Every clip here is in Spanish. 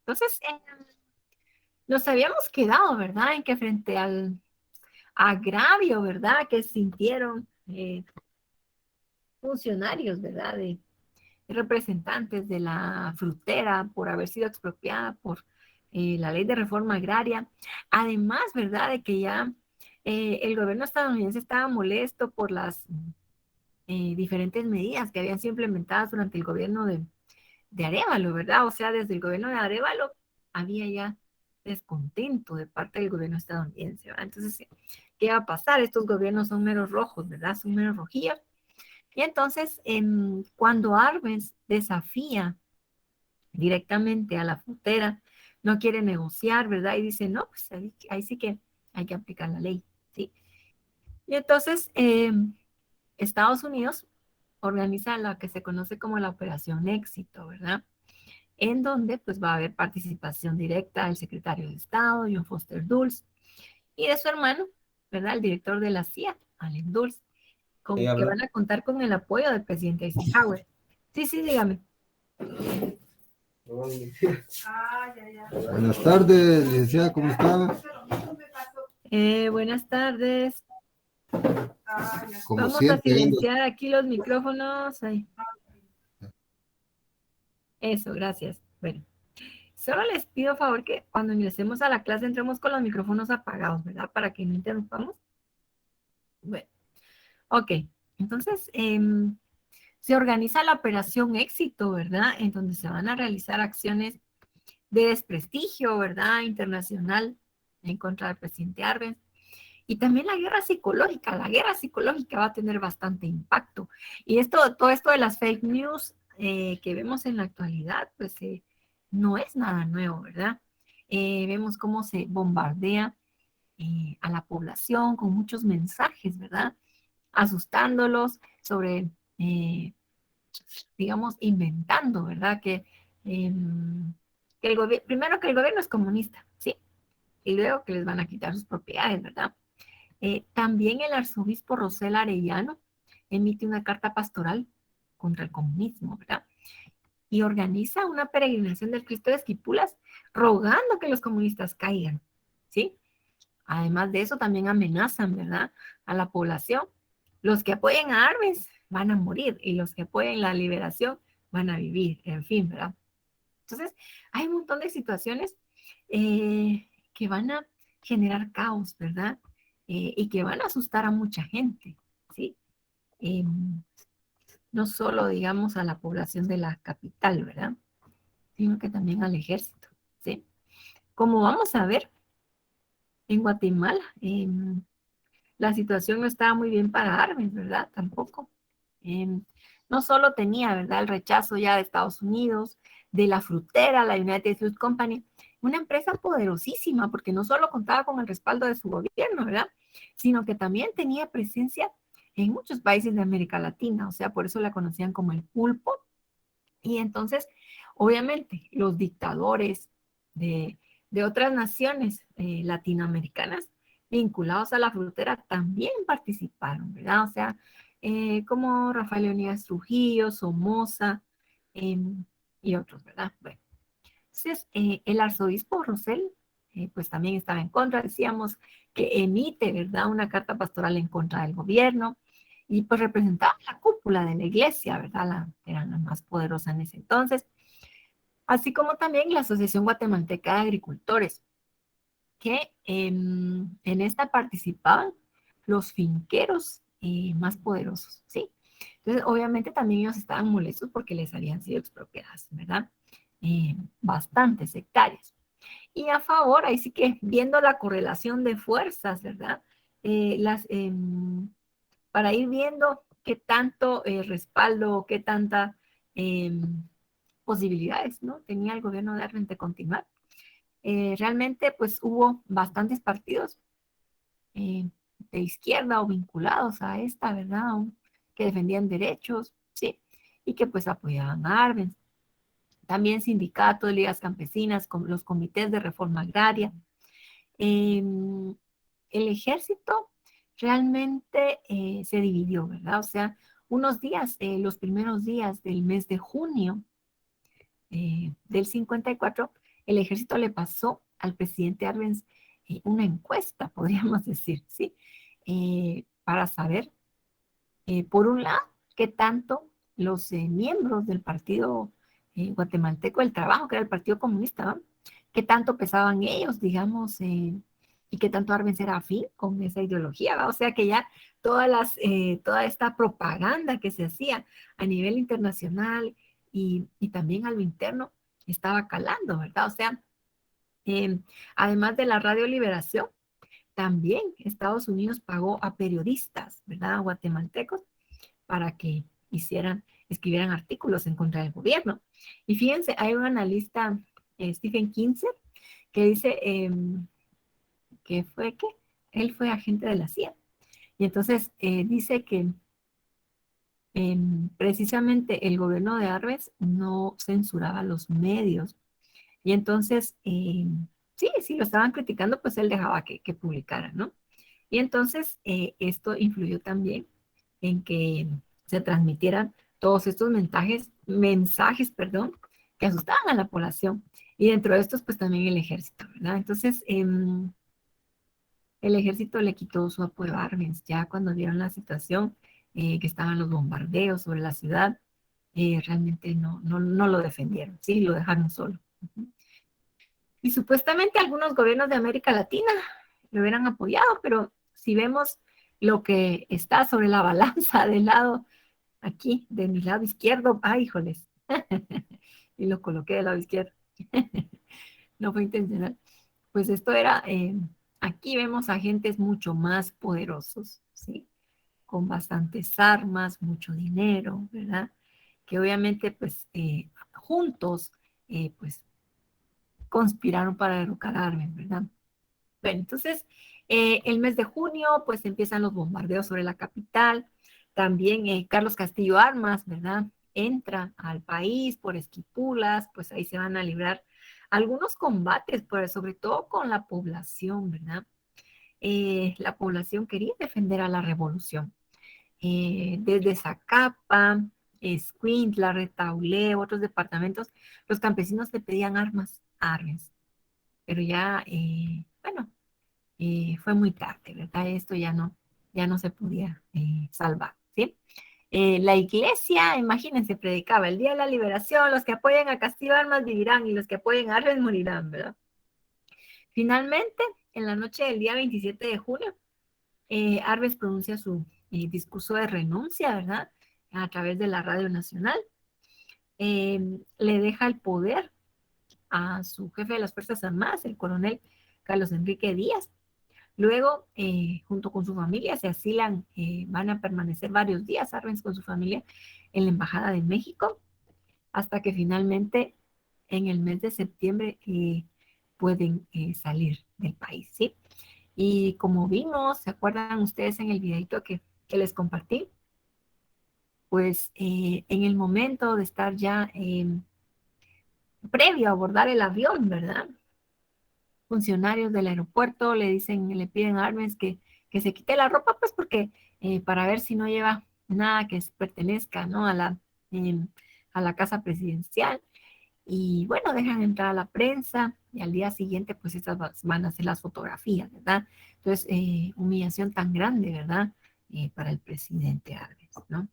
Entonces, nos habíamos quedado, ¿verdad? En que frente al agravio, ¿verdad? Que sintieron funcionarios, ¿verdad? De representantes de la frutera por haber sido expropiada por la ley de reforma agraria. Además, ¿verdad? De que ya el gobierno estadounidense estaba molesto por las diferentes medidas que habían sido implementadas durante el gobierno de Arévalo, ¿verdad? O sea, desde el gobierno de Arévalo había ya descontento de parte del gobierno estadounidense, ¿verdad? Entonces, ¿qué va a pasar? Estos gobiernos son meros rojos, ¿verdad? Son meros rojillos. Y entonces, cuando Arbenz desafía directamente a la frontera, no quiere negociar, ¿verdad? Y dice, no, pues ahí sí que hay que aplicar la ley, ¿sí? Y entonces, Estados Unidos organiza lo que se conoce como la Operación Éxito, ¿verdad? En donde pues va a haber participación directa del secretario de Estado, John Foster Dulles, y de su hermano, ¿verdad? El director de la CIA, Allen Dulles, ¿Quién que habla? van a contar con el apoyo del presidente Eisenhower. Sí, sí, dígame. Buenas tardes, licenciada, ¿cómo está? Buenas tardes. Como Vamos a siempre, ando. silenciar aquí los micrófonos. Ay, eso, gracias. Bueno, solo les pido favor que cuando ingresemos a la clase entremos con los micrófonos apagados, ¿verdad? Para que no interrumpamos. Bueno, ok. Entonces, se organiza la Operación Éxito, ¿verdad? En donde se van a realizar acciones de desprestigio, ¿verdad? Internacional en contra del presidente Arbenz. Y también la guerra psicológica va a tener bastante impacto. Y todo esto de las fake news que vemos en la actualidad, pues no es nada nuevo, ¿verdad? Vemos cómo se bombardea a la población con muchos mensajes, ¿verdad? Asustándolos sobre, digamos, inventando, ¿verdad? Primero que el gobierno es comunista, ¿sí? Y luego que les van a quitar sus propiedades, ¿verdad? También el arzobispo Rosel Arellano emite una carta pastoral contra el comunismo, ¿verdad? Y organiza una peregrinación del Cristo de Esquipulas rogando que los comunistas caigan, ¿sí? Además de eso, también amenazan, ¿verdad? A la población. Los que apoyen a Arbenz van a morir y los que apoyen la liberación van a vivir, en fin, ¿verdad? Entonces, hay un montón de situaciones que van a generar caos, ¿verdad? Y que van a asustar a mucha gente, ¿sí? Eh, no solo, digamos, a la población de la capital, ¿verdad? Sino que también al ejército, ¿sí? Como vamos a ver, en Guatemala, la situación no estaba muy bien para Arbenz, ¿verdad? Tampoco. Eh, no solo tenía, ¿verdad?, el rechazo ya de Estados Unidos, de la frutera, la United Fruit Company, una empresa poderosísima, porque no solo contaba con el respaldo de su gobierno, ¿verdad?, sino que también tenía presencia en muchos países de América Latina, o sea, por eso la conocían como el pulpo. Y entonces, obviamente, los dictadores de otras naciones latinoamericanas vinculados a la frutera también participaron, ¿verdad? O sea, como Rafael Leonidas Trujillo, Somoza eh, y otros, ¿verdad? Bueno, entonces el arzobispo Rosell, pues también estaba en contra, decíamos que emite, ¿verdad? Una carta pastoral en contra del gobierno y pues representaba la cúpula de la iglesia, ¿verdad? Era la más poderosa en ese entonces, así como también la Asociación Guatemalteca de Agricultores, que en esta participaban los finqueros más poderosos, ¿sí? Entonces, obviamente también ellos estaban molestos porque les habían sido expropiadas, ¿verdad? Bastantes hectáreas. Y a favor, ahí sí que viendo la correlación de fuerzas, ¿verdad? Para ir viendo qué tanto respaldo, qué tanta eh, posibilidades, ¿no? Tenía el gobierno de Arbenz de continuar. Realmente, pues hubo bastantes partidos eh, de izquierda o vinculados a esta, ¿verdad? Que defendían derechos, ¿sí? Y que pues apoyaban a Arbenz. También sindicatos, ligas campesinas, los comités de reforma agraria. Eh, el ejército realmente se dividió, ¿verdad? O sea, unos días, los primeros días del mes de junio del 54, el ejército le pasó al presidente Arbenz una encuesta, podríamos decir, ¿sí? Para saber, por un lado, qué tanto los miembros del partido guatemalteco del trabajo, que era el Partido Comunista, ¿no? Qué tanto pesaban ellos, digamos, y qué tanto Arbenz era afín con esa ideología, ¿va? O sea que ya toda esta propaganda que se hacía a nivel internacional y también a lo interno estaba calando, ¿verdad? O sea, eh, además de la Radio Liberación, también Estados Unidos pagó a periodistas, ¿verdad? Guatemaltecos para que escribieran artículos en contra del gobierno. Y fíjense, hay un analista, Stephen Kinzer, que dice que él fue agente de la CIA. Y entonces dice que precisamente el gobierno de Arbenz no censuraba los medios. Y entonces, sí, si lo estaban criticando, pues él dejaba que publicaran, ¿no? Y entonces esto influyó también en que se transmitieran todos estos mensajes, que asustaban a la población. Y dentro de estos, pues también el ejército, ¿verdad? Entonces, el ejército le quitó su apoyo a Arbenz, ya cuando vieron la situación, que estaban los bombardeos sobre la ciudad, realmente no lo defendieron, sí, lo dejaron solo. Y supuestamente algunos gobiernos de América Latina lo hubieran apoyado, pero si vemos lo que está sobre la balanza del lado aquí, de mi lado izquierdo, ay, híjoles, y lo coloqué del lado izquierdo, no fue intencional. Pues esto era, aquí vemos agentes mucho más poderosos, ¿sí? Con bastantes armas, mucho dinero, ¿verdad? Que obviamente, pues, juntos, pues, conspiraron para derrocar a Arben, ¿verdad? Bueno, entonces, el mes de junio, pues empiezan los bombardeos sobre la capital. También Carlos Castillo Armas, ¿verdad? Entra al país por Esquipulas, pues ahí se van a librar algunos combates, pues, sobre todo con la población, ¿verdad? La población quería defender a la revolución. Desde Zacapa, Escuintla, Retaulé, otros departamentos, los campesinos le pedían armas, pero ya, bueno, fue muy tarde, ¿verdad? Esto ya no se podía salvar, ¿sí? La iglesia, imagínense, predicaba el día de la liberación, los que apoyen a Castillo Armas vivirán y los que apoyen a Armas morirán, ¿verdad? Finalmente, en la noche del día 27 de junio, Arbenz pronuncia su discurso de renuncia, ¿verdad? A través de la Radio Nacional. Le deja el poder a su jefe de las Fuerzas Armadas, el coronel Carlos Enrique Díaz. Luego, junto con su familia, se asilan, van a permanecer varios días, Arbenz con su familia, en la Embajada de México, hasta que finalmente, en el mes de septiembre, pueden salir del país, ¿sí? Y como vimos, ¿se acuerdan ustedes en el videito que les compartí? Pues en el momento de estar ya previo a abordar el avión, ¿verdad? Funcionarios del aeropuerto le piden a Arbenz que se quite la ropa, pues porque para ver si no lleva nada que pertenezca, ¿no? A la casa presidencial. Y bueno, dejan entrar a la prensa y al día siguiente, pues estas van a ser las fotografías, ¿verdad? Entonces, humillación tan grande, ¿verdad? Para el presidente Arbenz, ¿no?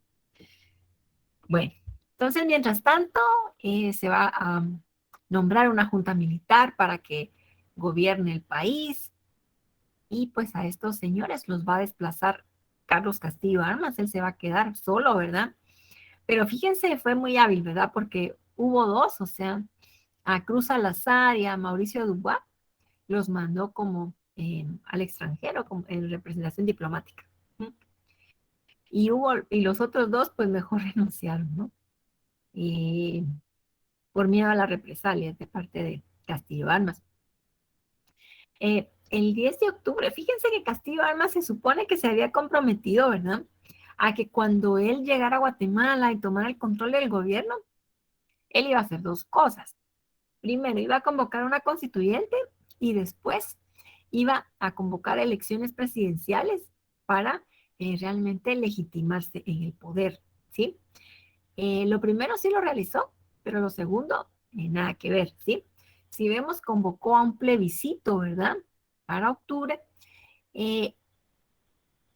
Bueno, entonces, mientras tanto, se va a nombrar una junta militar para que gobierne el país y pues a estos señores los va a desplazar Carlos Castillo Armas, él se va a quedar solo, ¿verdad? Pero fíjense, fue muy hábil, ¿verdad? Porque hubo dos, o sea, a Cruz Salazar y a Mauricio Dubois los mandó como al extranjero, como en representación diplomática. Y los otros dos, pues mejor renunciaron, ¿no? Y por miedo a las represalias de parte de Castillo Armas. El 10 de octubre, fíjense que Castillo Armas se supone que se había comprometido, ¿verdad? A que cuando él llegara a Guatemala y tomara el control del gobierno, él iba a hacer dos cosas. Primero, iba a convocar una constituyente y después iba a convocar elecciones presidenciales para realmente legitimarse en el poder, ¿sí? Lo primero sí lo realizó, pero lo segundo, nada que ver, ¿sí? si vemos, convocó a un plebiscito, ¿verdad? Para octubre. eh,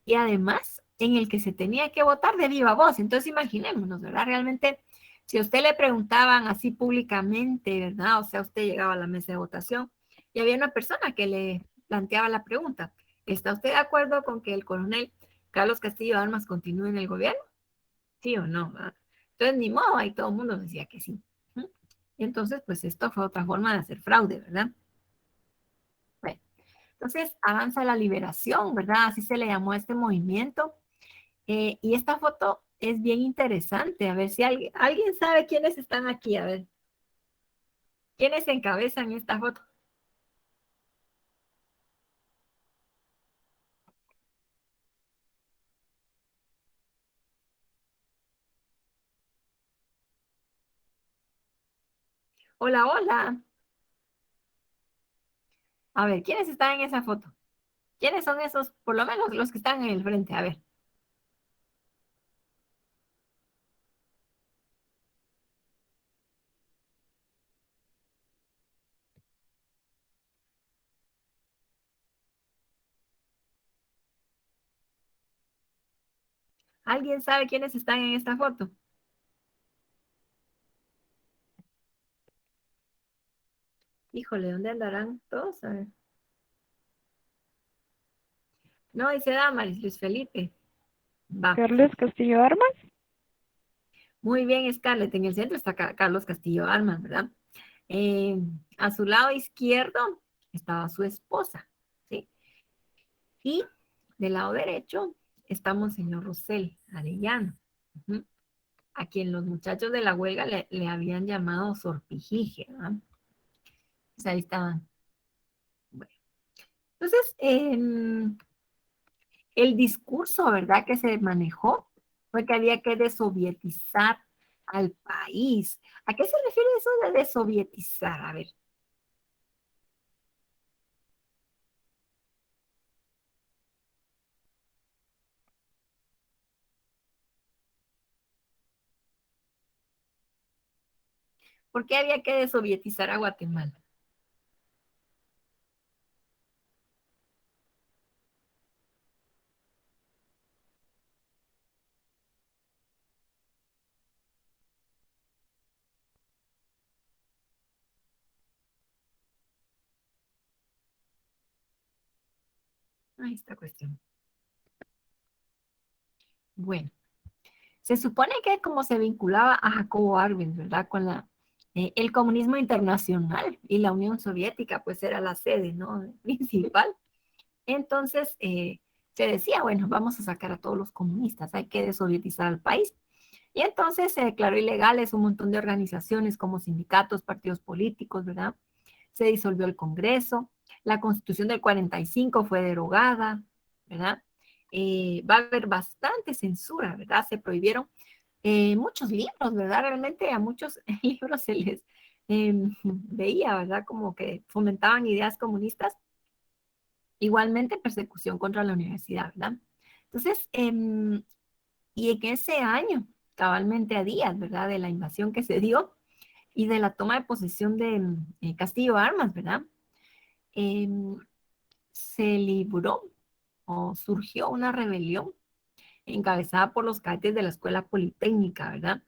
y además en el que se tenía que votar de viva voz. Entonces imaginémonos, ¿verdad? Realmente, si a usted le preguntaban así públicamente, ¿verdad? O sea, usted llegaba a la mesa de votación y había una persona que le planteaba la pregunta, ¿está usted de acuerdo con que el coronel Carlos Castillo Armas continúe en el gobierno? ¿Sí o no? ¿Verdad? Entonces, ni modo, ahí todo el mundo decía que sí. Y entonces, pues esto fue otra forma de hacer fraude, ¿verdad? Bueno, entonces avanza la liberación, ¿verdad? Así se le llamó a este movimiento. Y esta foto es bien interesante. A ver si alguien sabe quiénes están aquí. A ver, ¿quiénes encabezan esta foto? Hola, hola. A ver, ¿quiénes están en esa foto? ¿Quiénes son esos, por lo menos los que están en el frente? A ver, ¿alguien sabe quiénes están en esta foto? Híjole, ¿dónde andarán todos? A ver. No, dice Damaris, Luis Felipe. Va. Carlos Castillo Armas. Muy bien, Scarlett. En el centro está Carlos Castillo Armas, ¿verdad? Eh, a su lado izquierdo estaba su esposa, ¿sí? Y del lado derecho está Monseñor Rosel Arellano, uh-huh, a quien los muchachos de la huelga le habían llamado Sorpijije, ¿verdad? Pues ahí estaban. Bueno, entonces, el discurso, ¿verdad?, que se manejó fue que había que desovietizar al país. ¿A qué se refiere eso de desovietizar? A ver. ¿Por qué había que desovietizar a Guatemala? Ahí está cuestión. Bueno, se supone que como se vinculaba a Jacobo Arbenz, ¿verdad? Con el comunismo internacional y la Unión Soviética, pues era la sede, ¿no? Principal. Entonces, se decía, bueno, vamos a sacar a todos los comunistas, hay que desovietizar al país. Y entonces se declaró ilegales un montón de organizaciones como sindicatos, partidos políticos, ¿verdad? Se disolvió el Congreso, la Constitución del 45 fue derogada, ¿verdad? Va a haber bastante censura, ¿verdad? Se prohibieron muchos libros, ¿verdad? Realmente a muchos libros se les veía, ¿verdad? Como que fomentaban ideas comunistas. Igualmente persecución contra la universidad, ¿verdad? Entonces, y en ese año, cabalmente a días, ¿verdad? De la invasión que se dio y de la toma de posesión de Castillo Armas, ¿verdad? Em, se libró o surgió una rebelión encabezada por los cadetes de la Escuela Politécnica, ¿verdad?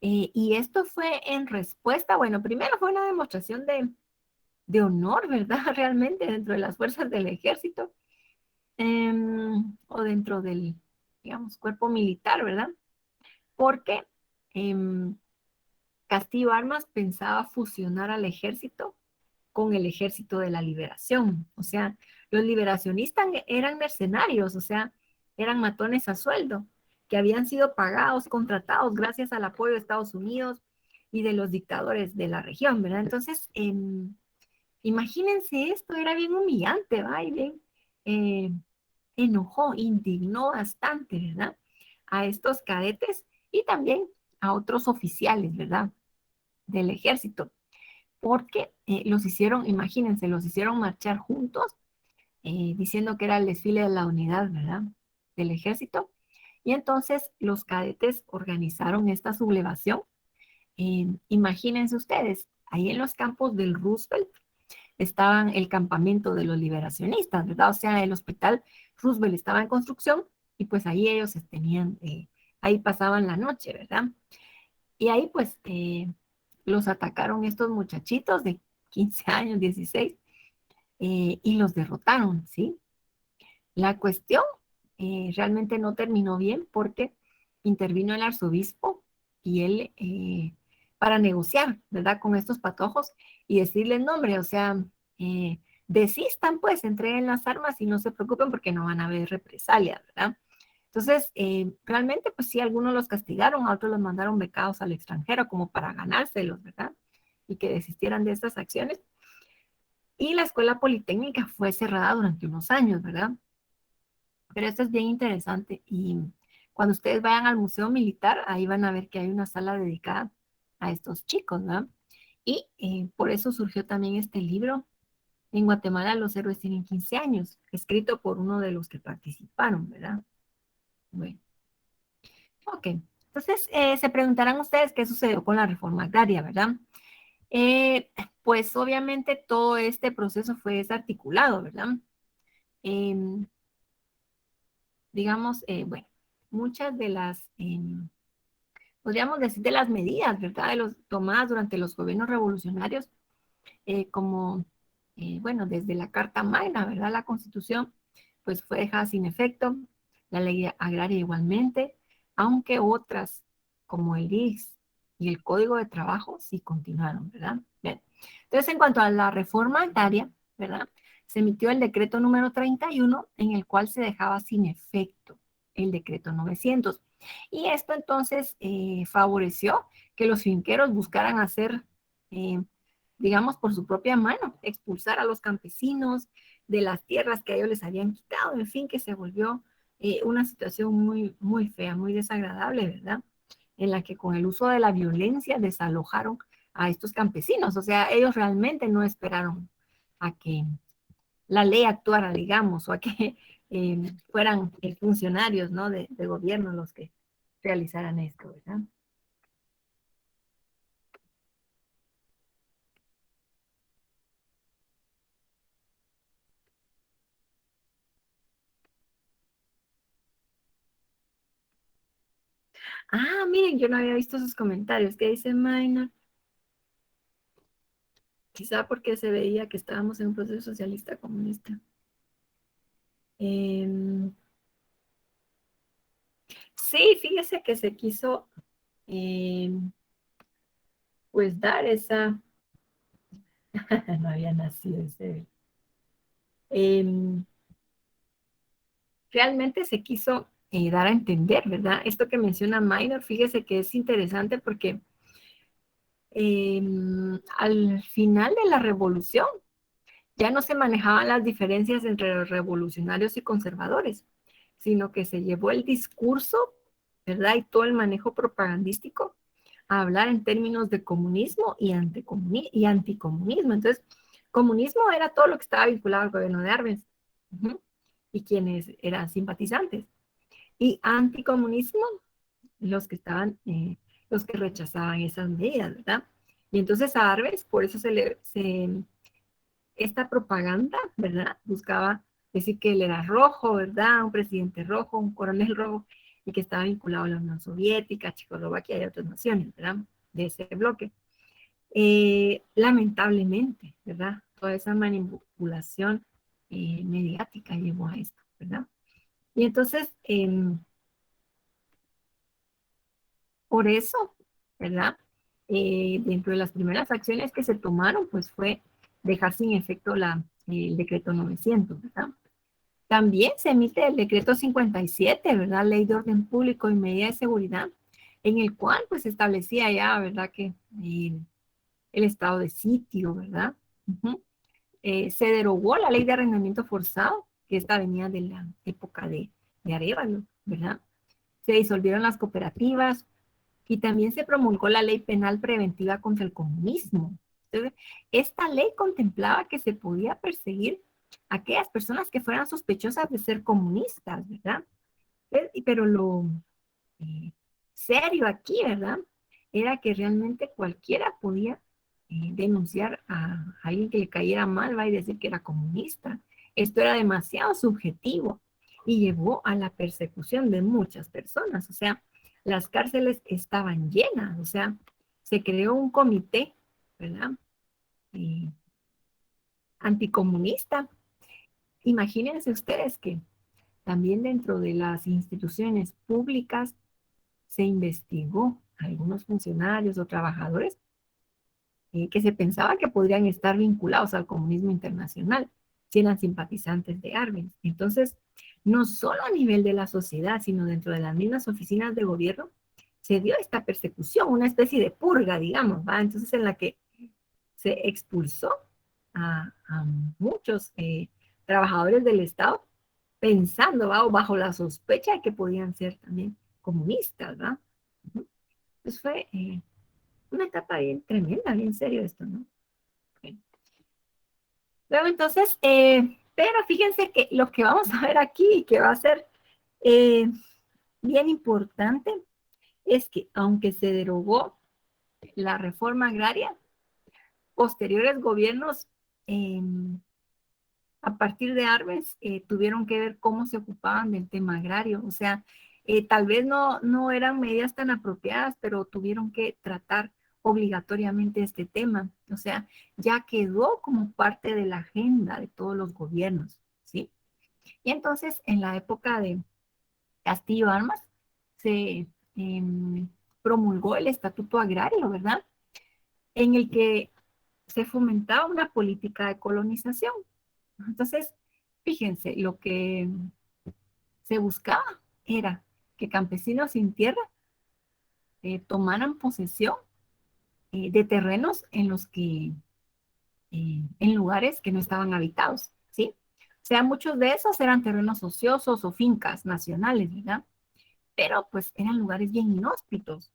Y esto fue en respuesta, bueno, primero fue una demostración de honor, ¿verdad? Realmente dentro de las fuerzas del ejército o dentro del, digamos, cuerpo militar, ¿verdad? Porque em, Castillo Armas pensaba fusionar al ejército con el ejército de la liberación. O sea, los liberacionistas eran mercenarios, o sea, eran matones a sueldo, que habían sido pagados, contratados gracias al apoyo de Estados Unidos y de los dictadores de la región, ¿verdad? Entonces, imagínense esto, era bien humillante, ¿va? Y bien, eh, enojó, indignó bastante, ¿verdad? A estos cadetes y también a otros oficiales, ¿verdad? Del ejército, porque los hicieron, imagínense, los hicieron marchar juntos, diciendo que era el desfile de la unidad, ¿verdad? Del ejército. Y entonces los cadetes organizaron esta sublevación. Imagínense ustedes, ahí en los campos del Roosevelt estaban el campamento de los liberacionistas, ¿verdad? O sea, el hospital Roosevelt estaba en construcción y pues ahí ellos tenían, ahí pasaban la noche, ¿verdad? Y ahí pues los atacaron estos muchachitos de 15 años, 16, y los derrotaron, ¿sí? La cuestión realmente no terminó bien porque intervino el arzobispo y él para negociar, ¿verdad? Con estos patojos y decirles, no, hombre, o sea, desistan pues, entreguen las armas y no se preocupen porque no van a haber represalias, ¿verdad? Entonces, realmente, pues sí, algunos los castigaron, a otros los mandaron becados al extranjero como para ganárselos, ¿verdad? Y que desistieran de estas acciones. Y la escuela politécnica fue cerrada durante unos años, ¿verdad? Pero esto es bien interesante y cuando ustedes vayan al Museo Militar, ahí van a ver que hay una sala dedicada a estos chicos, ¿verdad? Y por eso surgió también este libro. En Guatemala los héroes tienen 15 años, escrito por uno de los que participaron, ¿verdad? Bueno, ok. Entonces, se preguntarán ustedes qué sucedió con la reforma agraria, ¿verdad? Eh, pues obviamente todo este proceso fue desarticulado, ¿verdad? Em, digamos, bueno, muchas de las, podríamos decir, de las medidas, ¿verdad? De los tomadas durante los gobiernos revolucionarios, como, bueno, desde la Carta Magna, ¿verdad? La Constitución, pues fue dejada sin efecto, la ley agraria igualmente, aunque otras, como el IX y el Código de Trabajo, sí continuaron, ¿verdad? Bien. Entonces, en cuanto a la reforma agraria, ¿verdad? Se emitió el decreto número 31, en el cual se dejaba sin efecto el decreto 900. Y esto entonces favoreció que los finqueros buscaran hacer, digamos, por su propia mano, expulsar a los campesinos de las tierras que a ellos les habían quitado, en fin, que se volvió una situación muy, muy fea, muy desagradable, ¿verdad? En la que con el uso de la violencia desalojaron a estos campesinos. O sea, ellos realmente no esperaron a que la ley actuara, digamos, o a que fueran funcionarios, ¿no? De gobierno los que realizaran esto, ¿verdad? Ah, miren, yo no había visto sus comentarios. ¿Qué dice Maynard? Quizá porque se veía que estábamos en un proceso socialista comunista. Eh, sí, fíjese que se quiso eh, pues dar esa, no había nacido ese, eh, realmente se quiso dar a entender, ¿verdad? Esto que menciona Minor, fíjese que es interesante porque al final de la revolución ya no se manejaban las diferencias entre los revolucionarios y conservadores, sino que se llevó el discurso, ¿verdad? Y todo el manejo propagandístico a hablar en términos de comunismo y, y anticomunismo. Entonces, comunismo era todo lo que estaba vinculado al gobierno de Arbenz, uh-huh, y quienes eran simpatizantes. Y anticomunismo, los que estaban, los que rechazaban esas medidas, ¿verdad? Y entonces a Arbenz, por eso esta propaganda, ¿verdad? Buscaba decir que él era rojo, ¿verdad? Un presidente rojo, un coronel rojo, y que estaba vinculado a la Unión Soviética, Checoslovaquia y otras naciones, ¿verdad? De ese bloque. Lamentablemente, ¿verdad? Toda esa manipulación mediática llevó a esto, ¿verdad? Y entonces, por eso, ¿verdad? Dentro de las primeras acciones que se tomaron, pues fue dejar sin efecto el decreto 900, ¿verdad? También se emite el decreto 57, ¿verdad? Ley de orden público y medida de seguridad, en el cual pues establecía ya, ¿verdad? Que el estado de sitio, ¿verdad? Uh-huh. Se derogó la ley de arrendamiento forzado, que esta venía de la época de Arévalo, ¿verdad? Se disolvieron las cooperativas, y también se promulgó la ley penal preventiva contra el comunismo. Entonces, esta ley contemplaba que se podía perseguir a aquellas personas que fueran sospechosas de ser comunistas, ¿verdad? Pero lo eh, serio aquí, ¿verdad? Era que realmente cualquiera podía denunciar a alguien que le cayera mal, va a decir que era comunista. Esto era demasiado subjetivo y llevó a la persecución de muchas personas. O sea, las cárceles estaban llenas, o sea, se creó un comité, ¿verdad? Anticomunista. Imagínense ustedes que también dentro de las instituciones públicas se investigó a algunos funcionarios o trabajadores que se pensaba que podrían estar vinculados al comunismo internacional, si eran simpatizantes de Arbenz. Entonces, no solo a nivel de la sociedad, sino dentro de las mismas oficinas de gobierno, se dio esta persecución, una especie de purga, digamos, ¿va? Entonces, en la que se expulsó a muchos trabajadores del Estado, pensando, ¿va? O bajo la sospecha de que podían ser también comunistas, ¿va? Entonces fue una etapa bien tremenda, bien serio esto, ¿no? Okay. Luego entonces, pero fíjense que lo que vamos a ver aquí, que va a ser bien importante, es que aunque se derogó la reforma agraria, posteriores gobiernos a partir de Arbenz tuvieron que ver cómo se ocupaban del tema agrario. O sea, tal vez no eran medidas tan apropiadas, pero tuvieron que tratar obligatoriamente este tema. O sea, ya quedó como parte de la agenda de todos los gobiernos, ¿sí? Y entonces, en la época de Castillo Armas, se promulgó el Estatuto Agrario, ¿verdad? En el que se fomentaba una política de colonización. Entonces, fíjense, lo que se buscaba era que campesinos sin tierra tomaran posesión de terrenos en los que, en lugares que no estaban habitados, ¿sí? O sea, muchos de esos eran terrenos ociosos o fincas nacionales, ¿verdad? Pero pues eran lugares bien inhóspitos,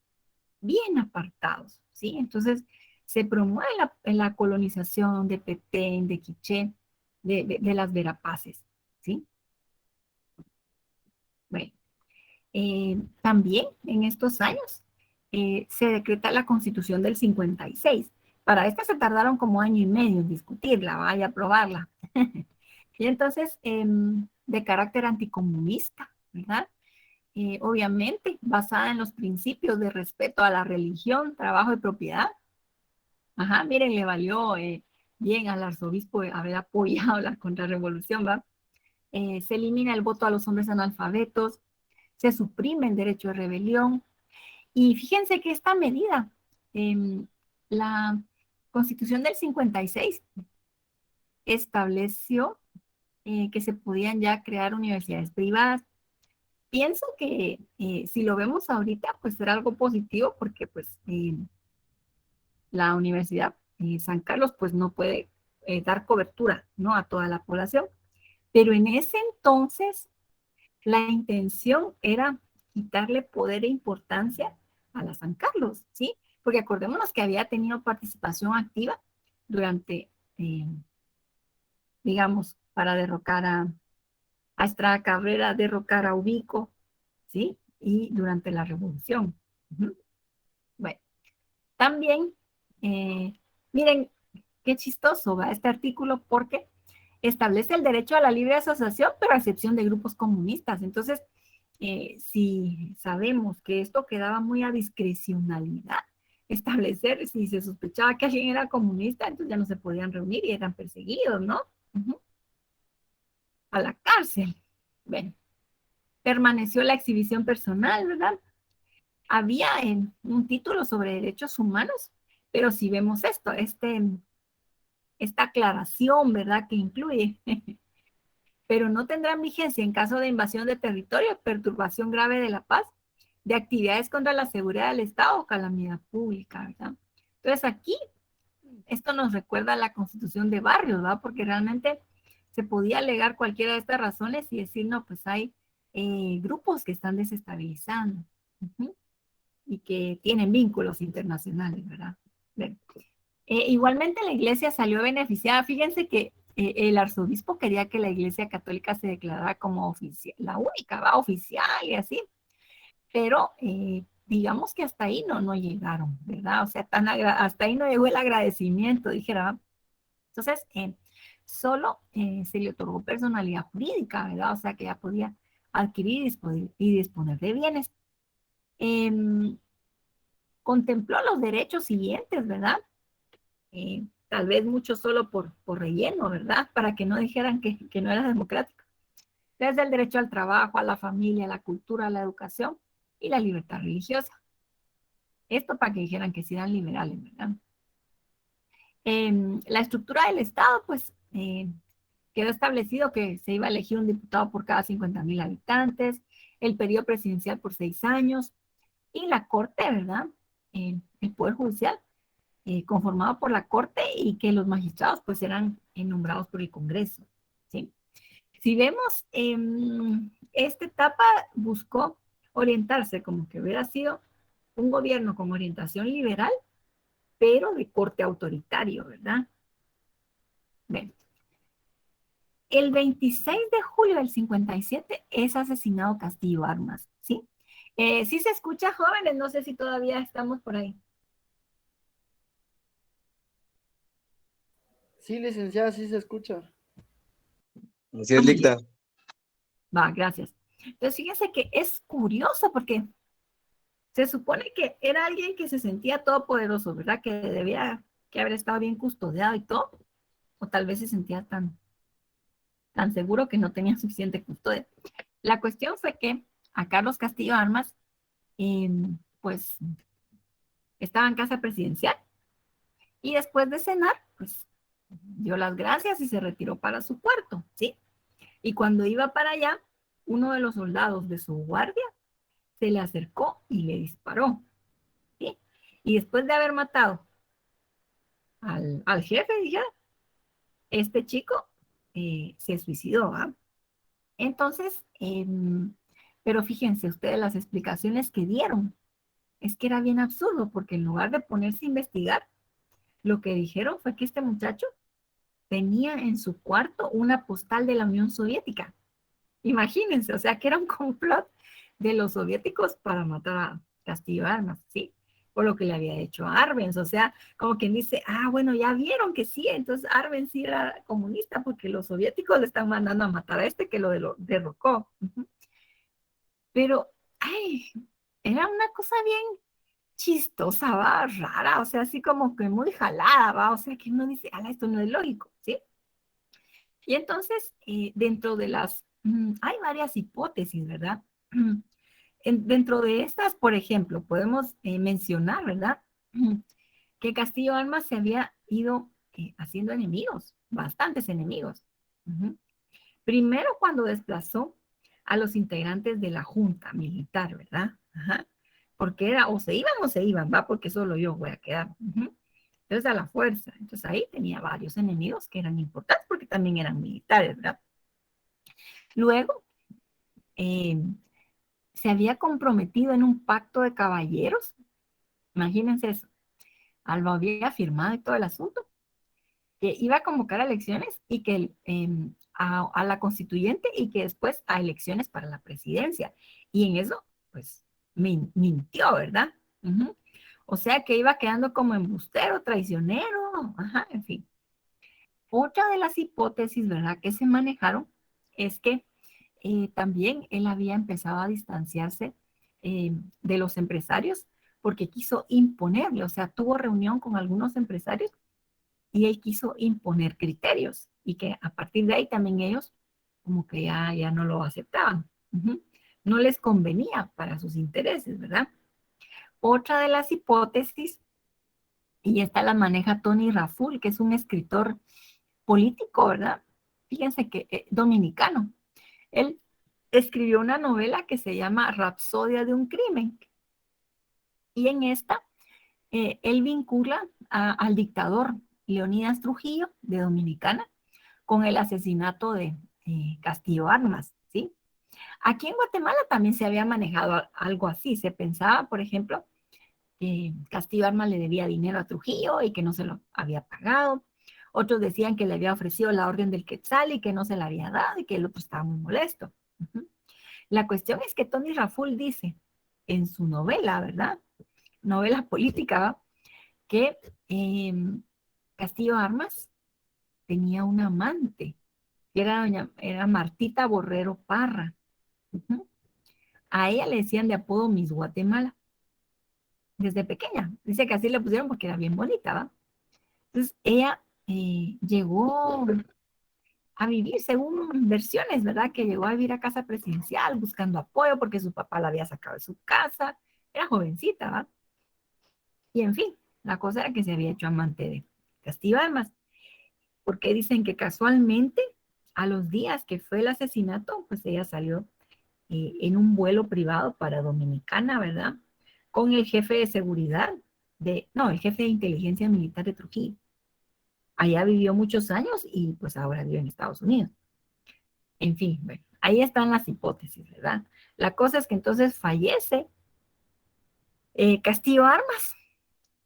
bien apartados, ¿sí? Entonces, se promueve la colonización de Petén, de Quiché, de las Verapaces, ¿sí? Bueno. También en estos años se decreta la Constitución del 56. Para esta se tardaron como año y medio en discutirla, vaya a aprobarla. Y entonces, de carácter anticomunista, ¿verdad? Obviamente, basada en los principios de respeto a la religión, trabajo y propiedad. Ajá, miren, le valió bien al arzobispo haber apoyado la contrarrevolución, ¿va? Se elimina el voto a los hombres analfabetos, se suprime el derecho de rebelión. Y fíjense que esta medida, la Constitución del 56 estableció que se podían ya crear universidades privadas. Pienso que si lo vemos ahorita, pues será algo positivo porque pues la Universidad San Carlos pues no puede dar cobertura, ¿no? A toda la población. Pero en ese entonces la intención era quitarle poder e importancia a la San Carlos, ¿sí? Porque acordémonos que había tenido participación activa durante, digamos, para derrocar a Estrada Cabrera, derrocar a Ubico, ¿sí? Y durante la revolución. Bueno, también, miren, qué chistoso va este artículo porque establece el derecho a la libre asociación, pero a excepción de grupos comunistas. Entonces, si sabemos que esto quedaba muy a discrecionalidad, establecer si se sospechaba que alguien era comunista, entonces ya no se podían reunir y eran perseguidos, ¿no? A la cárcel. Bueno, permaneció la exhibición personal, ¿verdad? Había un título sobre derechos humanos, pero si vemos esto, esta aclaración, ¿verdad? Que incluye, pero no tendrán vigencia en caso de invasión de territorio, perturbación grave de la paz, de actividades contra la seguridad del Estado o calamidad pública, ¿verdad? Entonces aquí, esto nos recuerda a la Constitución de Barrios, ¿verdad? Porque realmente se podía alegar cualquiera de estas razones y decir, no, pues hay grupos que están desestabilizando y que tienen vínculos internacionales, ¿verdad? Bien. Igualmente la iglesia salió beneficiada. Fíjense que el arzobispo quería que la iglesia católica se declarara como oficial, la única, va oficial y así, pero digamos que hasta ahí no llegaron, ¿verdad? O sea, hasta ahí no llegó el agradecimiento, dijera. Entonces, solo se le otorgó personalidad jurídica, ¿verdad? O sea, que ya podía adquirir y disponer de bienes. Em, Contempló los derechos siguientes, ¿verdad? Tal vez mucho solo por relleno, ¿verdad? Para que no dijeran que no era democrático. Desde el derecho al trabajo, a la familia, a la cultura, a la educación y la libertad religiosa. Esto para que dijeran que sí eran liberales, ¿verdad? La estructura del Estado, pues, quedó establecido que se iba a elegir un diputado por cada 50,000 habitantes, el periodo presidencial por 6 años, y la Corte, ¿verdad? El Poder Judicial, conformado por la Corte y que los magistrados, pues, eran nombrados por el Congreso, ¿sí? Si vemos, esta etapa buscó orientarse como que hubiera sido un gobierno con orientación liberal, pero de corte autoritario, ¿verdad? Bien. El 26 de julio del 57 es asesinado Castillo Armas, ¿sí? Sí se escucha, jóvenes, no sé si todavía estamos por ahí. Sí, licenciada, sí se escucha. Así es, Licta. Va, gracias. Entonces, fíjense que es curioso porque se supone que era alguien que se sentía todopoderoso, ¿verdad? Que debía que haber estado bien custodiado y todo, o tal vez se sentía tan seguro que no tenía suficiente custodia. La cuestión fue que a Carlos Castillo Armas, pues, estaba en casa presidencial y después de cenar, pues, dio las gracias y se retiró para su cuarto, ¿sí? Y cuando iba para allá, uno de los soldados de su guardia se le acercó y le disparó, ¿sí? Y después de haber matado al jefe, dije, este chico se suicidó, ¿ah? Entonces, pero fíjense ustedes las explicaciones que dieron. Es que era bien absurdo, porque en lugar de ponerse a investigar, lo que dijeron fue que este muchacho tenía en su cuarto una postal de la Unión Soviética. Imagínense, o sea, que era un complot de los soviéticos para matar a Castillo Armas, ¿sí? Por lo que le había hecho a Arbenz, o sea, como quien dice, bueno, ya vieron que sí, entonces Arbenz sí era comunista porque los soviéticos le están mandando a matar a este que lo derrocó. Pero, ay, era una cosa bien chistosa, va, rara, o sea, así como que muy jalada, va, o sea, que uno dice, ala, esto no es lógico, ¿sí? Y entonces, dentro de hay varias hipótesis, ¿verdad? Dentro de estas, por ejemplo, podemos mencionar, ¿verdad? Que Castillo Armas se había ido haciendo enemigos, bastantes enemigos. Primero cuando desplazó a los integrantes de la junta militar, ¿verdad? Ajá. Porque era o se iban, va, porque solo yo voy a quedar. Entonces a la fuerza. Entonces ahí tenía varios enemigos que eran importantes porque también eran militares, ¿verdad? Luego se había comprometido en un pacto de caballeros. Imagínense eso. Alba había firmado y todo el asunto, que iba a convocar a elecciones y que a la constituyente y que después a elecciones para la presidencia. Y en eso, pues, mintió, ¿verdad? O sea que iba quedando como embustero, traicionero, ajá, en fin. Otra de las hipótesis, ¿verdad?, que se manejaron es que también él había empezado a distanciarse de los empresarios porque quiso imponerle, o sea, tuvo reunión con algunos empresarios y él quiso imponer criterios y que a partir de ahí también ellos como que ya no lo aceptaban. No les convenía para sus intereses, ¿verdad? Otra de las hipótesis, y esta la maneja Tony Raful, que es un escritor político, ¿verdad? Fíjense que dominicano. Él escribió una novela que se llama Rapsodia de un crimen. Y en esta, él vincula al dictador Leonidas Trujillo, de Dominicana, con el asesinato de Castillo Armas, ¿sí? Aquí en Guatemala también se había manejado algo así. Se pensaba, por ejemplo, que Castillo Armas le debía dinero a Trujillo y que no se lo había pagado. Otros decían que le había ofrecido la orden del Quetzal y que no se la había dado y que el otro estaba muy molesto. La cuestión es que Tony Raful dice en su novela, ¿verdad? Novela política, ¿va? Que Castillo Armas tenía una amante, que era Martita Borrero Parra. Ujú. A ella le decían de apodo Miss Guatemala, desde pequeña. Dice que así le pusieron porque era bien bonita, ¿va? Entonces ella llegó a vivir, según versiones, ¿verdad? Que llegó a vivir a casa presidencial buscando apoyo porque su papá la había sacado de su casa. Era jovencita, ¿va? Y en fin, la cosa era que se había hecho amante de Castillo Armas, porque dicen que casualmente a los días que fue el asesinato, pues ella salió en un vuelo privado para Dominicana, ¿verdad? Con el jefe de seguridad no, el jefe de inteligencia militar de Trujillo. Allá vivió muchos años y pues ahora vive en Estados Unidos. En fin, bueno, ahí están las hipótesis, ¿verdad? La cosa es que entonces fallece Castillo Armas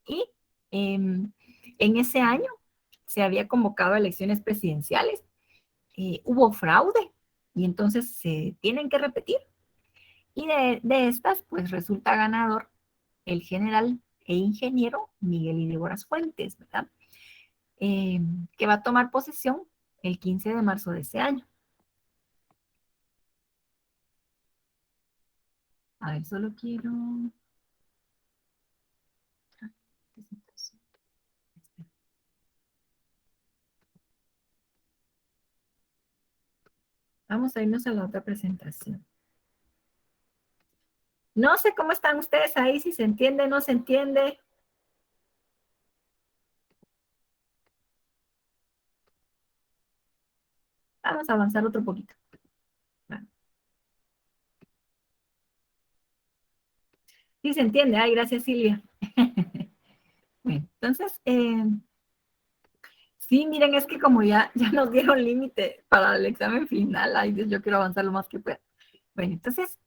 y en ese año se había convocado a elecciones presidenciales, hubo fraude y entonces se tienen que repetir. Y de estas, pues resulta ganador el general e ingeniero Miguel Ydígoras Fuentes, ¿verdad? Que va a tomar posesión el 15 de marzo de ese año. A ver, solo quiero... Vamos a irnos a la otra presentación. No sé cómo están ustedes ahí, si se entiende o no se entiende. Vamos a avanzar otro poquito. Bueno. Sí se entiende. Ay, gracias, Silvia. Bueno, entonces, sí, miren, es que como ya nos dieron límite para el examen final, ay Dios, yo quiero avanzar lo más que pueda. Bueno, entonces,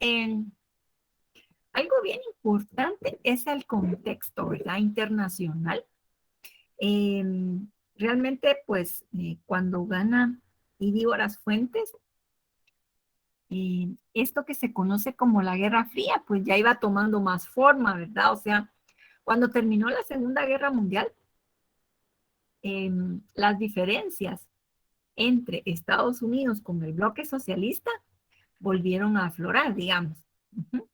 algo bien importante es el contexto, ¿verdad? Internacional. Eh, Realmente, pues, cuando gana Ydígoras Fuentes, esto que se conoce como la Guerra Fría, pues ya iba tomando más forma, ¿verdad? O sea, cuando terminó la Segunda Guerra Mundial, las diferencias entre Estados Unidos con el bloque socialista volvieron a aflorar, digamos. Ujú.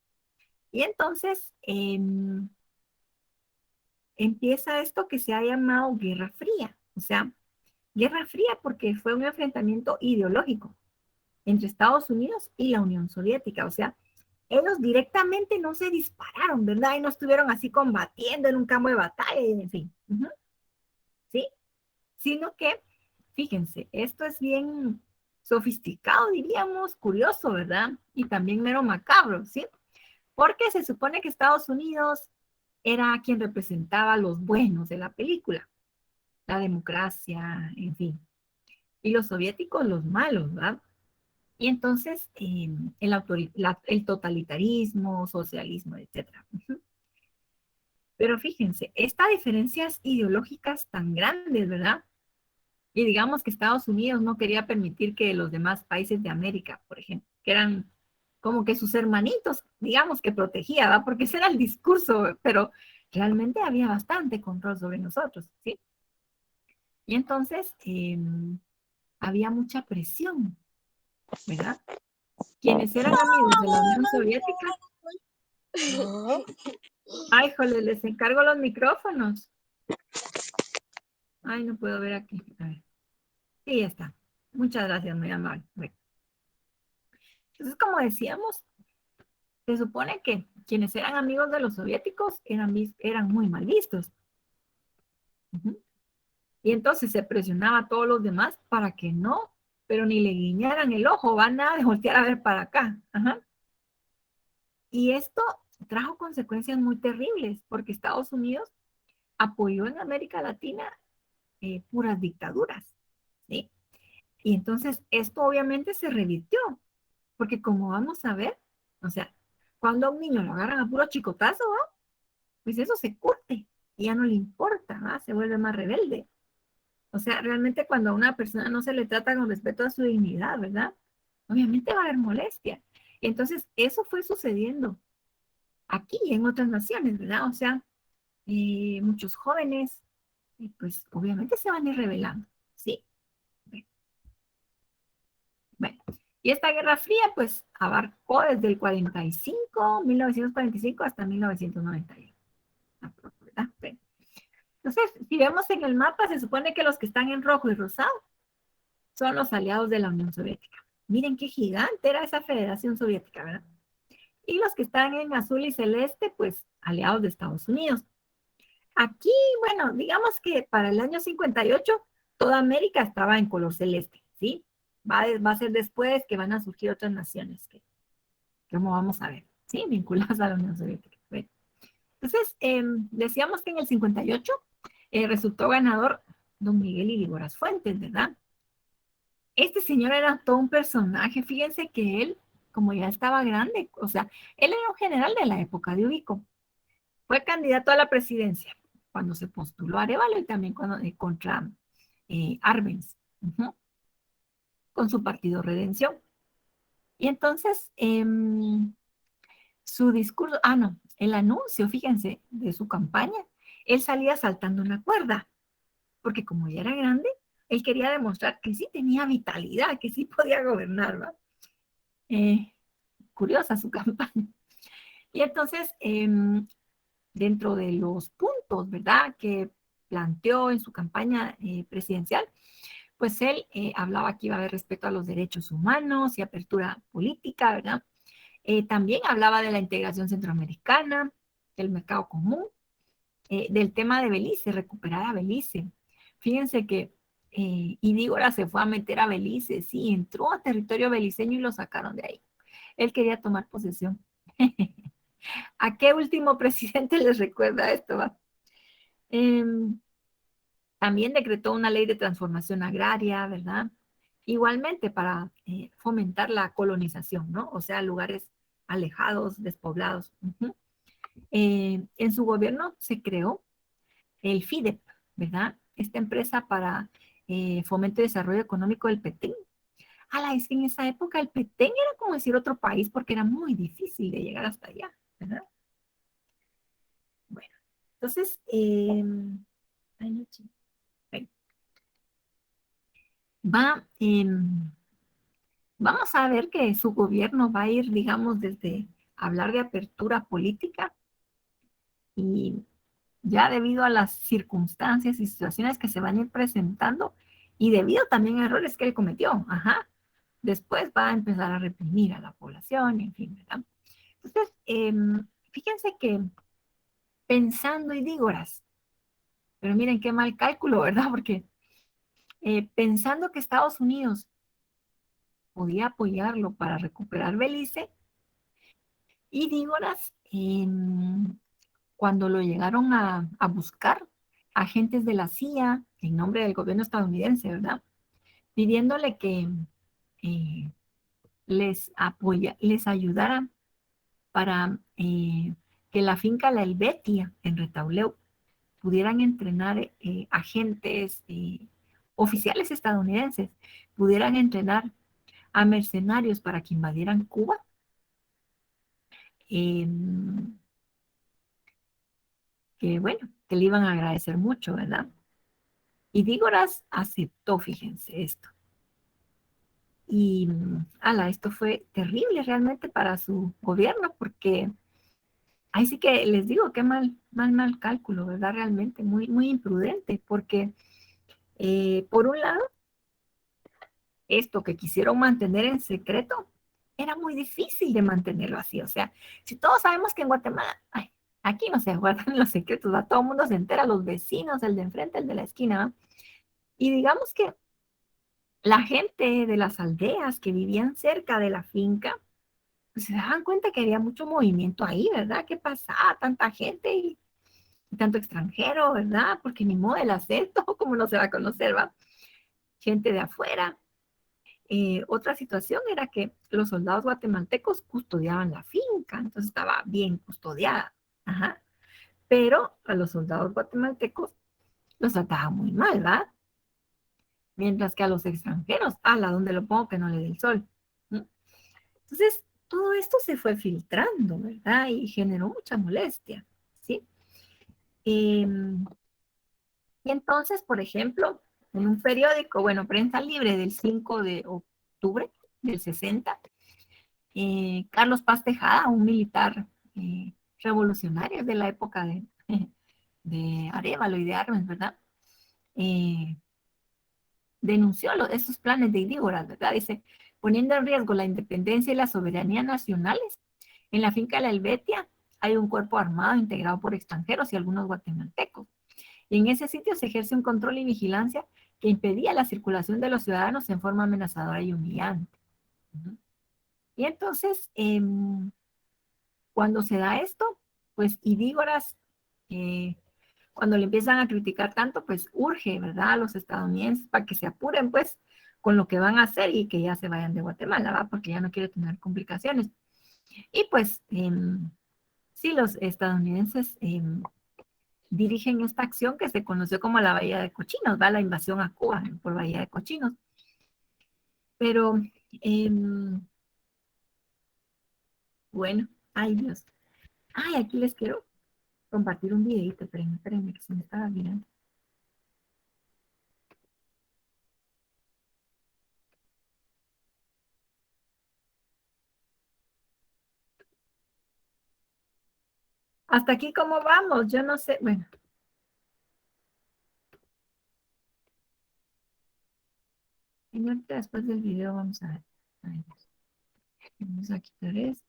Y entonces empieza esto que se ha llamado Guerra Fría. O sea, Guerra Fría porque fue un enfrentamiento ideológico entre Estados Unidos y la Unión Soviética. O sea, ellos directamente no se dispararon, ¿verdad? Y no estuvieron así combatiendo en un campo de batalla, en fin. Ujú. ¿Sí? Sino que, fíjense, esto es bien sofisticado, diríamos, curioso, ¿verdad? Y también mero macabro, ¿sí? Porque se supone que Estados Unidos era quien representaba a los buenos de la película, la democracia, en fin. Y los soviéticos los malos, ¿verdad? Y entonces el totalitarismo, socialismo, etcétera. Pero fíjense, estas diferencias ideológicas tan grandes, ¿verdad? Y digamos que Estados Unidos no quería permitir que los demás países de América, por ejemplo, que eran como que sus hermanitos, digamos que protegía, ¿verdad? Porque ese era el discurso, pero realmente había bastante control sobre nosotros, ¿sí? Y entonces había mucha presión, ¿verdad? Quienes eran amigos de la Unión Soviética, ay, jole, les encargo los micrófonos. Ay, no puedo ver aquí. A ver. Sí, ya está. Muchas gracias, muy amable. Bueno. Entonces, como decíamos, se supone que quienes eran amigos de los soviéticos eran muy mal vistos. Uh-huh. Y entonces se presionaba a todos los demás para que no, pero ni le guiñaran el ojo, va nada de voltear a ver para acá. Ajá. Y esto trajo consecuencias muy terribles, porque Estados Unidos apoyó en América Latina puras dictaduras, ¿sí? Y entonces esto obviamente se revirtió, porque como vamos a ver, o sea, cuando a un niño lo agarran a puro chicotazo, ¿no? Pues eso se curte y ya no le importa, ¿no? Se vuelve más rebelde. O sea, realmente cuando a una persona no se le trata con respeto a su dignidad, ¿verdad? Obviamente va a haber molestia. Entonces, eso fue sucediendo aquí y en otras naciones, ¿verdad? O sea, muchos jóvenes, pues obviamente se van a ir rebelando, ¿sí? Bueno, y esta Guerra Fría, pues, abarcó desde el 1945 hasta 1991, ¿verdad? Bueno, entonces, si vemos en el mapa, se supone que los que están en rojo y rosado son los aliados de la Unión Soviética. Miren qué gigante era esa Federación Soviética, ¿verdad? Y los que están en azul y celeste, pues, aliados de Estados Unidos. Aquí, bueno, digamos que para el año 58, toda América estaba en color celeste, ¿sí? Va a ser después que van a surgir otras naciones, que como vamos a ver, ¿sí? Vinculadas a la Unión Soviética. Bueno, entonces, decíamos que en el 58 resultó ganador don Miguel Ydígoras Fuentes, ¿verdad? Este señor era todo un personaje. Fíjense que él, como ya estaba grande, o sea, él era un general de la época de Ubico. Fue candidato a la presidencia cuando se postuló a Arévalo y también cuando, contra Arbenz, con su partido Redención. Y entonces, su discurso, no, el anuncio, fíjense, de su campaña, él salía saltando una cuerda, porque como ya era grande, él quería demostrar que sí tenía vitalidad, que sí podía gobernar, ¿va? Curiosa su campaña. Y entonces, dentro de los puntos, ¿verdad?, que planteó en su campaña presidencial, pues él hablaba que iba a haber respeto a los derechos humanos y apertura política, ¿verdad? También hablaba de la integración centroamericana, del mercado común, del tema de Belice, recuperar a Belice. Fíjense que Ydígoras se fue a meter a Belice, sí, entró a territorio beliceño y lo sacaron de ahí. Él quería tomar posesión. ¿A qué último presidente les recuerda esto? ¿Va? También decretó una ley de transformación agraria, ¿verdad? Igualmente para fomentar la colonización, ¿no? O sea, lugares alejados, despoblados. En su gobierno se creó el FIDEP, ¿verdad? Esta empresa para fomento y desarrollo económico del Petén. Es que en esa época el Petén era como decir otro país porque era muy difícil de llegar hasta allá, ¿verdad? Bueno, entonces, va, vamos a ver que su gobierno va a ir, digamos, desde hablar de apertura política y ya debido a las circunstancias y situaciones que se van a ir presentando y debido también a errores que él cometió, después va a empezar a reprimir a la población, en fin, ¿verdad? Entonces, fíjense que pensando Ydígoras, pero miren qué mal cálculo, ¿verdad? Porque pensando que Estados Unidos podía apoyarlo para recuperar Belice, Ydígoras, cuando lo llegaron a buscar agentes de la CIA en nombre del gobierno estadounidense, ¿verdad? Pidiéndole que les ayudara para que la finca La Helvetia en Retauleu pudieran entrenar agentes, oficiales estadounidenses, pudieran entrenar a mercenarios para que invadieran Cuba. Que bueno, que le iban a agradecer mucho, ¿verdad? Y Dígoras aceptó, fíjense esto. Y esto fue terrible realmente para su gobierno, porque ahí sí que les digo que mal cálculo, ¿verdad? Realmente muy, muy imprudente, porque por un lado, esto que quisieron mantener en secreto, era muy difícil de mantenerlo así. O sea, si todos sabemos que en Guatemala, aquí no se guardan los secretos, ¿va? Todo el mundo se entera, los vecinos, el de enfrente, el de la esquina, ¿va? Y digamos que la gente de las aldeas que vivían cerca de la finca, pues se daban cuenta que había mucho movimiento ahí, ¿verdad? ¿Qué pasaba? Tanta gente y tanto extranjero, ¿verdad? Porque ni modo el acento, ¿cómo no se va a conocer, va? Gente de afuera. Otra situación era que los soldados guatemaltecos custodiaban la finca, entonces estaba bien custodiada. Pero a los soldados guatemaltecos los trataban muy mal, ¿verdad? Mientras que a los extranjeros, ¿dónde lo pongo que no le dé el sol? Entonces, todo esto se fue filtrando, ¿verdad? Y generó mucha molestia, ¿sí? Em, y entonces, por ejemplo, en un periódico, bueno, Prensa Libre del 5 de octubre del 60, Carlos Paz Tejada, un militar revolucionario de la época de Arévalo y de Armes, ¿verdad? Denunció esos planes de Idígoras, ¿verdad? Dice, poniendo en riesgo la independencia y la soberanía nacionales, en la finca de la Helvetia hay un cuerpo armado integrado por extranjeros y algunos guatemaltecos. Y en ese sitio se ejerce un control y vigilancia que impedía la circulación de los ciudadanos en forma amenazadora y humillante. Y entonces, cuando se da esto, pues Idígoras, cuando le empiezan a criticar tanto, pues urge, ¿verdad?, a los estadounidenses para que se apuren, pues, con lo que van a hacer y que ya se vayan de Guatemala, ¿verdad?, porque ya no quiere tener complicaciones. Y pues, sí, los estadounidenses dirigen esta acción que se conoció como la Bahía de Cochinos, ¿va?, la invasión a Cuba por Bahía de Cochinos. Pero, bueno, ay Dios. Ay, aquí les quiero compartir un videito, espérenme, que se me estaba olvidando. Hasta aquí, ¿cómo vamos? Yo no sé, bueno. Señorita, después del video vamos a ver. Ay, vamos a quitar esto.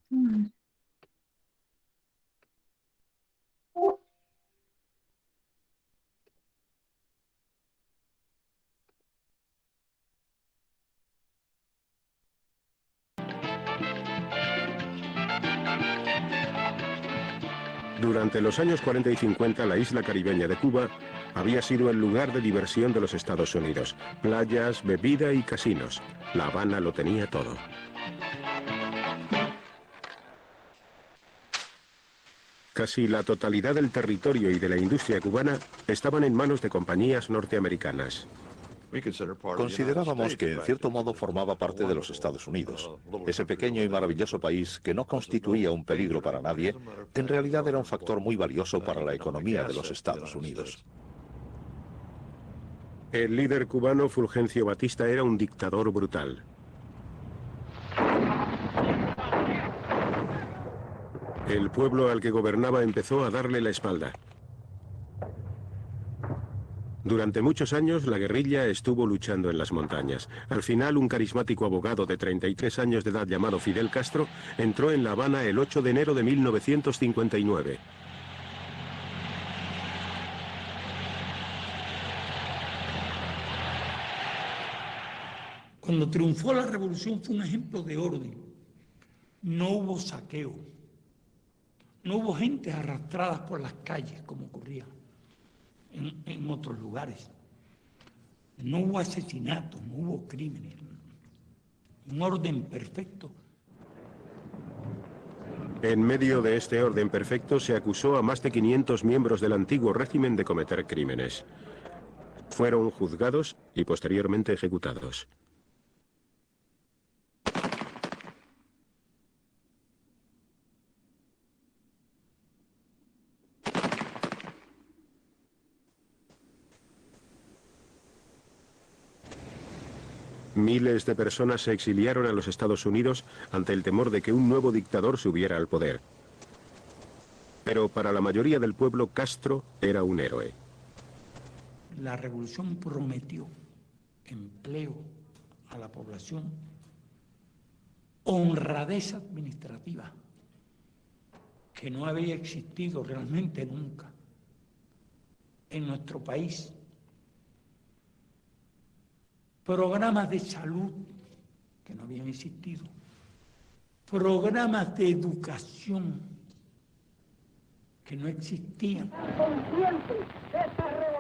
Durante los años 40 y 50, la isla caribeña de Cuba había sido el lugar de diversión de los Estados Unidos. Playas, bebida y casinos. La Habana lo tenía todo. Casi la totalidad del territorio y de la industria cubana estaban en manos de compañías norteamericanas. Considerábamos que en cierto modo formaba parte de los Estados Unidos. Ese pequeño y maravilloso país que no constituía un peligro para nadie, en realidad era un factor muy valioso para la economía de los Estados Unidos. El líder cubano Fulgencio Batista era un dictador brutal. El pueblo al que gobernaba empezó a darle la espalda. Durante muchos años la guerrilla estuvo luchando en las montañas. Al final, un carismático abogado de 33 años de edad llamado Fidel Castro entró en La Habana el 8 de enero de 1959. Cuando triunfó la revolución fue un ejemplo de orden. No hubo saqueo. No hubo gente arrastradas por las calles como ocurría en otros lugares. No hubo asesinatos, no hubo crímenes. Un orden perfecto. En medio de este orden perfecto se acusó a más de 500 miembros del antiguo régimen de cometer crímenes. Fueron juzgados y posteriormente ejecutados. Miles de personas se exiliaron a los Estados Unidos ante el temor de que un nuevo dictador subiera al poder. Pero para la mayoría del pueblo, Castro era un héroe. La revolución prometió empleo a la población, honradez administrativa, que no había existido realmente nunca en nuestro país. Programas de salud que no habían existido, programas de educación que no existían.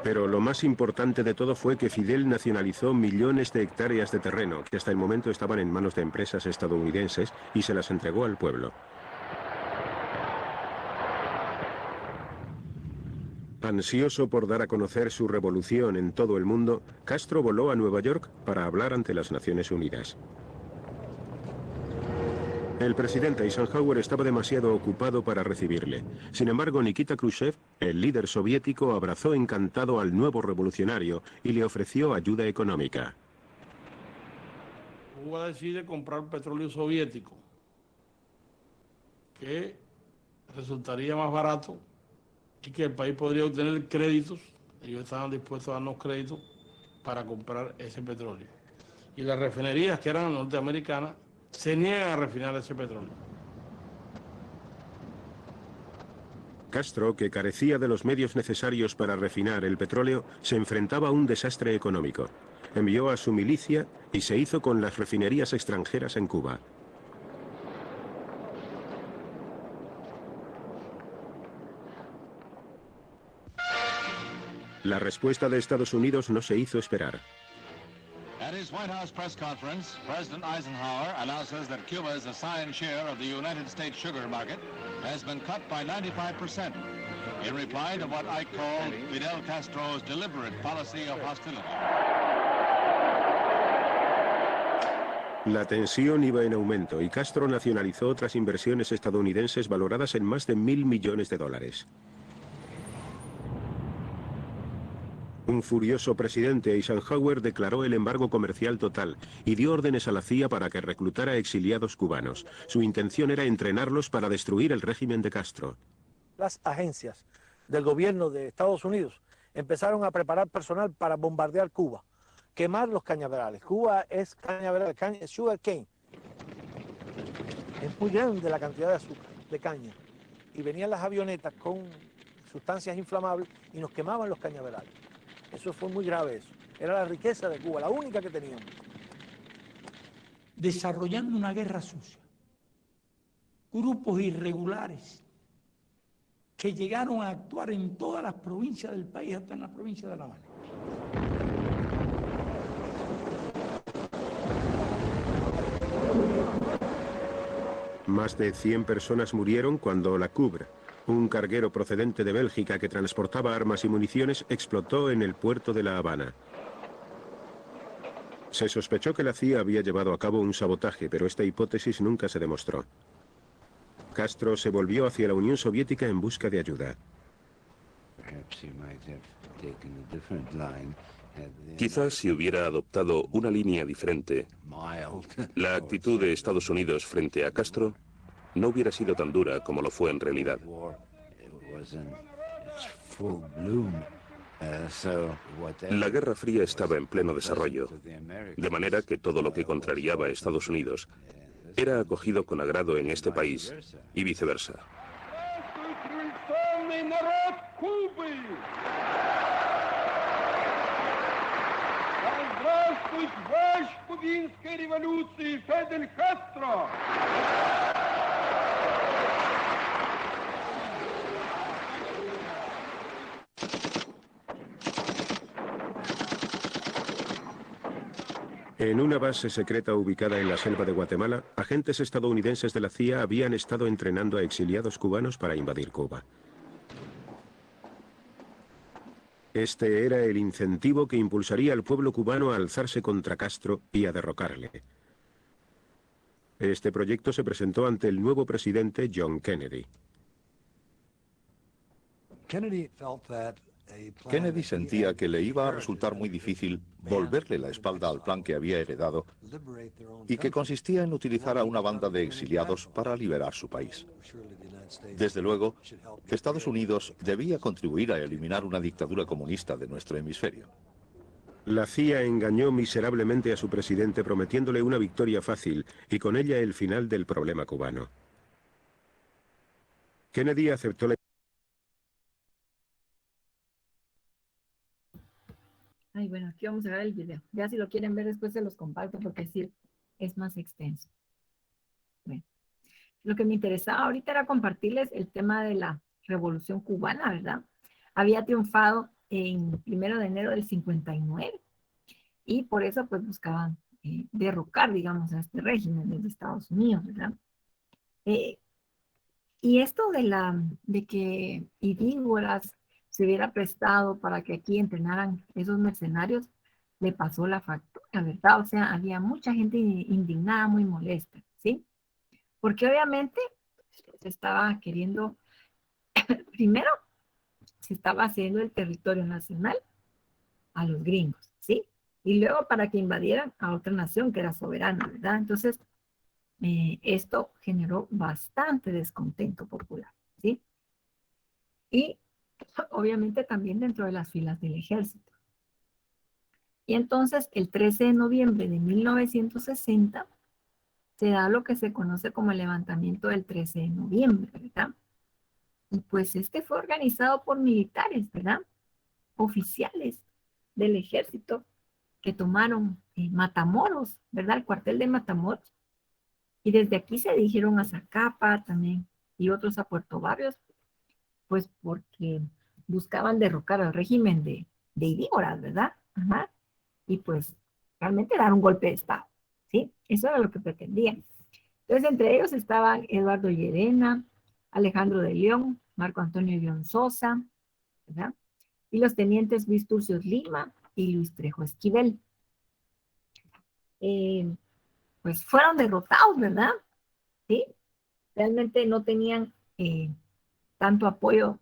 Pero lo más importante de todo fue que Fidel nacionalizó millones de hectáreas de terreno que hasta el momento estaban en manos de empresas estadounidenses y se las entregó al pueblo. Ansioso por dar a conocer su revolución en todo el mundo, Castro voló a Nueva York para hablar ante las Naciones Unidas. El presidente Eisenhower estaba demasiado ocupado para recibirle. Sin embargo, Nikita Khrushchev, el líder soviético, abrazó encantado al nuevo revolucionario y le ofreció ayuda económica. Cuba decide comprar petróleo soviético, que resultaría más barato y que el país podría obtener créditos. Ellos estaban dispuestos a darnos créditos para comprar ese petróleo. Y las refinerías, que eran norteamericanas, se niegan a refinar ese petróleo. Castro, que carecía de los medios necesarios para refinar el petróleo, se enfrentaba a un desastre económico. Envió a su milicia y se hizo con las refinerías extranjeras en Cuba. La respuesta de Estados Unidos no se hizo esperar. At his White House press conference, President Eisenhower announces that Cuba's assigned share of the United States sugar market has been cut by 95%, in reply to what I call Fidel Castro's deliberate policy of hostility. La tensión iba en aumento y Castro nacionalizó otras inversiones estadounidenses valoradas en más de $1.000 millones. Un furioso presidente Eisenhower declaró el embargo comercial total y dio órdenes a la CIA para que reclutara exiliados cubanos. Su intención era entrenarlos para destruir el régimen de Castro. Las agencias del gobierno de Estados Unidos empezaron a preparar personal para bombardear Cuba, quemar los cañaverales. Cuba es cañaveral, sugar cane. Es muy grande la cantidad de azúcar, de caña. Y venían las avionetas con sustancias inflamables y nos quemaban los cañaverales. Eso fue muy grave eso. Era la riqueza de Cuba, la única que teníamos. Desarrollando una guerra sucia. Grupos irregulares que llegaron a actuar en todas las provincias del país, hasta en la provincia de La Habana. Más de 100 personas murieron cuando la Coubre, un carguero procedente de Bélgica que transportaba armas y municiones, explotó en el puerto de La Habana. Se sospechó que la CIA había llevado a cabo un sabotaje, pero esta hipótesis nunca se demostró. Castro se volvió hacia la Unión Soviética en busca de ayuda. Quizás si hubiera adoptado una línea diferente, la actitud de Estados Unidos frente a Castro no hubiera sido tan dura como lo fue en realidad. La Guerra Fría estaba en pleno desarrollo, de manera que todo lo que contrariaba a Estados Unidos era acogido con agrado en este país y viceversa. En una base secreta ubicada en la selva de Guatemala, agentes estadounidenses de la CIA habían estado entrenando a exiliados cubanos para invadir Cuba. Este era el incentivo que impulsaría al pueblo cubano a alzarse contra Castro y a derrocarle. Este proyecto se presentó ante el nuevo presidente John Kennedy. Kennedy sentía que le iba a resultar muy difícil volverle la espalda al plan que había heredado y que consistía en utilizar a una banda de exiliados para liberar su país. Desde luego, Estados Unidos debía contribuir a eliminar una dictadura comunista de nuestro hemisferio. La CIA engañó miserablemente a su presidente prometiéndole una victoria fácil y con ella el final del problema cubano. Kennedy aceptó la... Ay, bueno, aquí vamos a ver el video. Ya si lo quieren ver después se los comparto porque sí, es más extenso. Bueno, lo que me interesaba ahorita era compartirles el tema de la Revolución Cubana, ¿verdad? Había triunfado en 1 de enero del 59 y por eso pues buscaban derrocar, digamos, a este régimen desde Estados Unidos, ¿verdad? Y esto de que Idígoras se hubiera prestado para que aquí entrenaran esos mercenarios, le pasó la factura, ¿verdad? O sea, había mucha gente indignada, muy molesta, ¿sí? porque obviamente se estaba queriendo, primero, se estaba haciendo el territorio nacional a los gringos, ¿sí? Y luego para que invadieran a otra nación que era soberana, ¿verdad? Entonces, esto generó bastante descontento popular, ¿sí? Y obviamente también dentro de las filas del ejército. Y entonces, el 13 de noviembre de 1960, se da lo que se conoce como el levantamiento del 13 de noviembre, ¿verdad? Y pues este fue organizado por militares, ¿verdad? Oficiales del ejército que tomaron Matamoros, ¿verdad? El cuartel de Matamoros. Y desde aquí se dirigieron a Zacapa también y otros a Puerto Barrios, pues porque buscaban derrocar al régimen de Idígoras, ¿verdad? Ajá. Y pues realmente dar un golpe de estado, ¿sí? Eso era lo que pretendían. Entonces, entre ellos estaban Eduardo Llerena, Alejandro de León, Marco Antonio León Sosa, ¿verdad? Y los tenientes Luis Turcios Lima y Luis Trejo Esquivel. Pues fueron derrotados, ¿verdad? ¿Sí? Realmente no tenían tanto apoyo,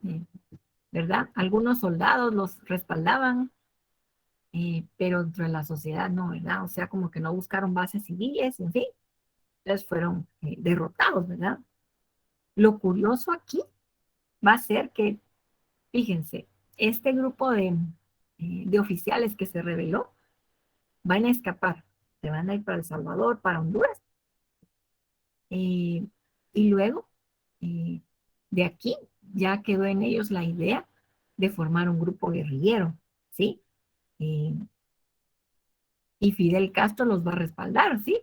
¿verdad? Algunos soldados los respaldaban, pero dentro de la sociedad no, ¿verdad? O sea, como que no buscaron bases civiles, en fin. Entonces fueron derrotados, ¿verdad? Lo curioso aquí va a ser que, fíjense, este grupo de oficiales que se rebeló van a escapar, se van a ir para El Salvador, para Honduras, y luego de aquí ya quedó en ellos la idea de formar un grupo guerrillero, ¿sí? Y Fidel Castro los va a respaldar, ¿sí?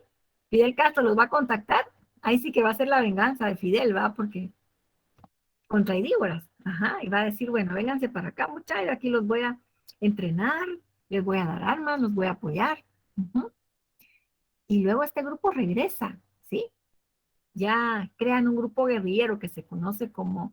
Fidel Castro los va a contactar, ahí sí que va a ser la venganza de Fidel, ¿va? Porque contra Idígoras, ajá, y va a decir, bueno, vénganse para acá, muchachos, aquí los voy a entrenar, les voy a dar armas, los voy a apoyar. Y luego este grupo regresa, ¿sí? Ya crean un grupo guerrillero que se conoce como